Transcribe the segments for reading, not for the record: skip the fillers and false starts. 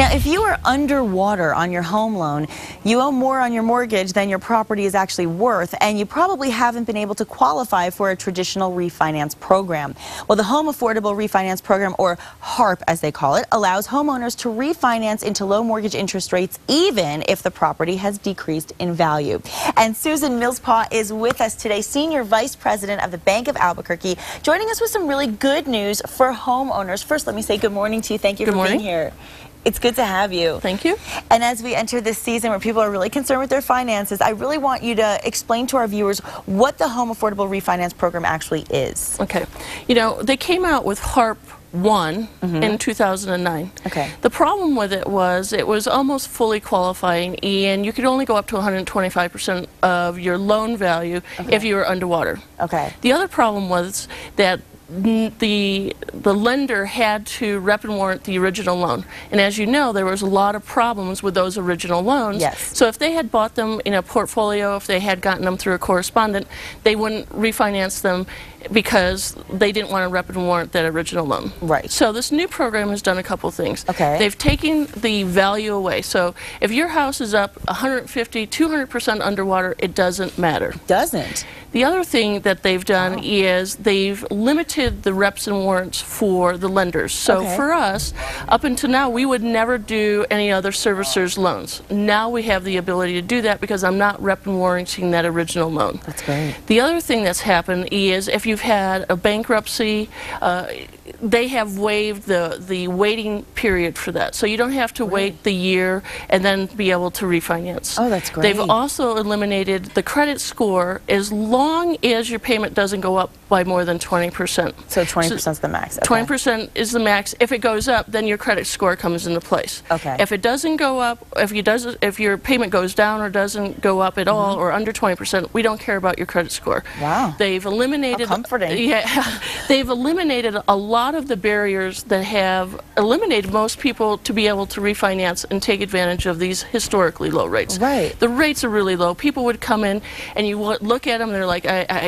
Now, if you are underwater on your home loan, you owe more on your mortgage than your property is actually worth, and you probably haven't been able to qualify for a traditional refinance program. Well, the Home Affordable Refinance Program, or HARP as they call it, allows homeowners to refinance into low mortgage interest rates even if the property has decreased in value. And Susan Millspaugh is with us today, Senior Vice President of the Bank of Albuquerque, joining us with some really good news for homeowners. First, let me say good morning to you. Thank you for being here. It's good to have you. Thank you. And as we enter this season where people are really concerned with their finances, I really want you to explain to our viewers what the Home Affordable Refinance Program actually is. Okay. You know, they came out with HARP 1 in 2009. Okay. The problem with it was almost fully qualifying, and you could only go up to 125% of your loan value if you were underwater. Okay. The other problem was that the lender had to rep and warrant the original loan, and as you know, there was a lot of problems with those original loans. Yes. So if they had bought them in a portfolio, if they had gotten them through a correspondent, they wouldn't refinance them because they didn't want to rep and warrant that original loan. Right. So this new program has done a couple things. Okay. They've taken the value away. So if your house is up 150, 200% underwater, it doesn't matter. Doesn't. The other thing that they've done is they've limited the reps and warrants for the lenders. So for us, up until now, we would never do any other servicers' loans. Now we have the ability to do that because I'm not rep and warranting that original loan. That's great. The other thing that's happened is if you've had a bankruptcy, they have waived the waiting period for that. So you don't have to wait the year and then be able to refinance. Oh, that's great. They've also eliminated the credit score as long as your payment doesn't go up by more than 20%. So 20% is the max. Okay. 20% is the max. If it goes up, then your credit score comes into place. Okay. If it doesn't go up, if your payment goes down or doesn't go up at all or under 20%, we don't care about your credit score. Wow. They've eliminated How comforting. Yeah. They've eliminated a lot of the barriers that have eliminated most people to be able to refinance and take advantage of these historically low rates. Right. The rates are really low. People would come in and you would look at them, they're like,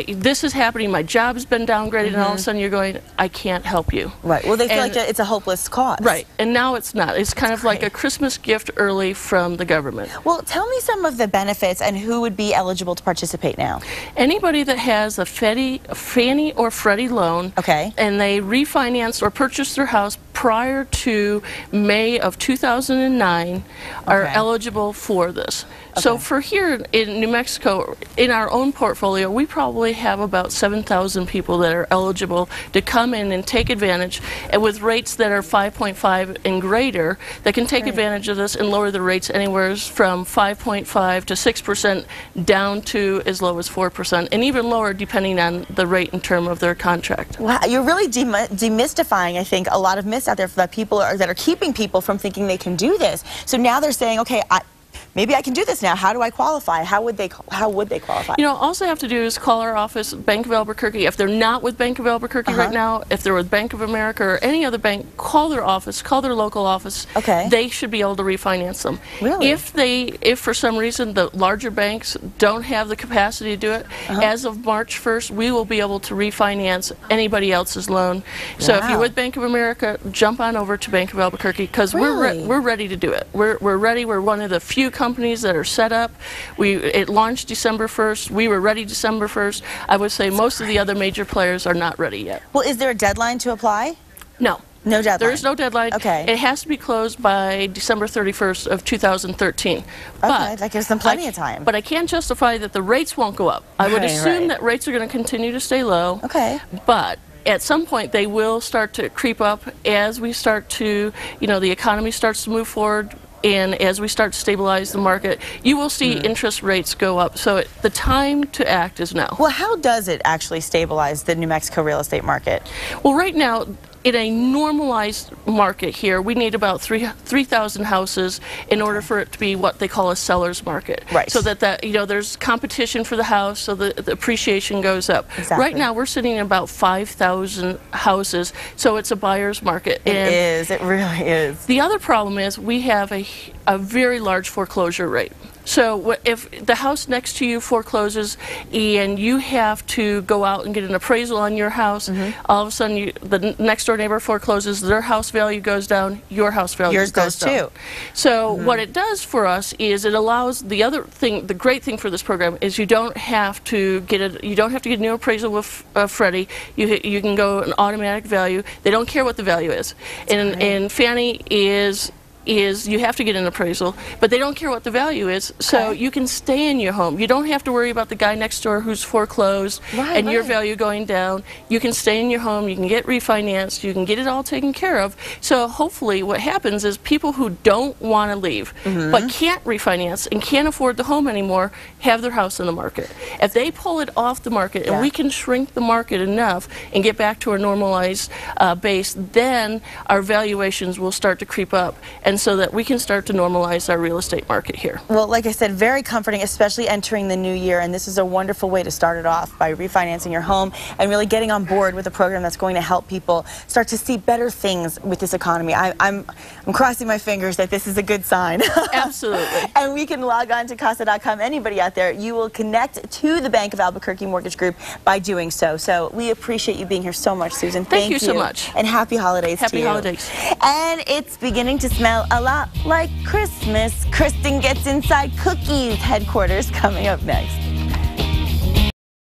this is happening, my job's been downgraded, and all of a sudden you're going, I can't help you. Right. Well, they feel like it's a hopeless cause. Right. And now it's not. It's kind of like a Christmas gift early from the government. Well, tell me some of the benefits and who would be eligible to participate now. Anybody that has a Fannie or Freddie loan, and they refinanced or purchased their house prior to May of 2009 are eligible for this. So for here in New Mexico, in our own portfolio, we probably have about 7,000 people that are eligible to come in and take advantage, and with rates that are 5.5 and greater, that can take advantage of this and lower the rates anywhere from 5.5 to 6% down to as low as 4%, and even lower depending on the rate and term of their contract. Wow, you're really demystifying, I think, a lot of myths out there that people that are keeping people from thinking they can do this. So now they're saying, okay, maybe I can do this now. How do I qualify? How would they qualify? You know, all they have to do is call our office, Bank of Albuquerque. If they're not with Bank of Albuquerque right now, if they're with Bank of America or any other bank, call their office, call their local office. They should be able to refinance them. Really? If for some reason the larger banks don't have the capacity to do it, as of March 1st, we will be able to refinance anybody else's loan. So if you're with Bank of America, jump on over to Bank of Albuquerque because we're ready to do it. We're ready. We're one of the few companies that are set up. It launched December 1st. We were ready December 1st. I would say most of the other major players are not ready yet. Well, is there a deadline to apply? No. No deadline? There is no deadline. It has to be closed by December 31st of 2013. But that gives them plenty of time. But I can't justify that the rates won't go up. I would assume that rates are going to continue to stay low. But at some point they will start to creep up as we start to, you know, the economy starts to move forward. And as we start to stabilize the market, you will see interest rates go up. So the time to act is now. Well, how does it actually stabilize the New Mexico real estate market? Well, right now, in a normalized market here, we need about 3,000 houses in order for it to be what they call a seller's market. Right. So that you know, there's competition for the house, so the appreciation goes up. Right now, we're sitting at about 5,000 houses, so it's a buyer's market. It is. It really is. The other problem is we have a very large foreclosure rate. So if the house next to you forecloses and you have to go out and get an appraisal on your house, all of a sudden the next door neighbor forecloses, their house value goes down, your house value goes down. Yours goes too. So what it does for us is it allows the great thing for this program is you don't have to get a new appraisal with Freddie. You can go an automatic value. They don't care what the value is. And Fannie is you have to get an appraisal, but they don't care what the value is, so you can stay in your home. You don't have to worry about the guy next door who's foreclosed and your value going down. You can stay in your home, you can get refinanced, you can get it all taken care of. So hopefully what happens is people who don't want to leave but can't refinance and can't afford the home anymore have their house in the market. If they pull it off the market and we can shrink the market enough and get back to a normalized base, then our valuations will start to creep up, and so that we can start to normalize our real estate market here. Well, like I said, very comforting, especially entering the new year, and this is a wonderful way to start it off by refinancing your home and really getting on board with a program that's going to help people start to see better things with this economy. I'm crossing my fingers that this is a good sign. Absolutely. And we can log on to casa.com. Anybody out there, you will connect to the Bank of Albuquerque Mortgage Group by doing so. So we appreciate you being here so much, Susan. Thank you so much. And happy holidays to you. Happy holidays. And it's beginning to smell a lot like Christmas. Kristen Gets Inside Cookies headquarters coming up next.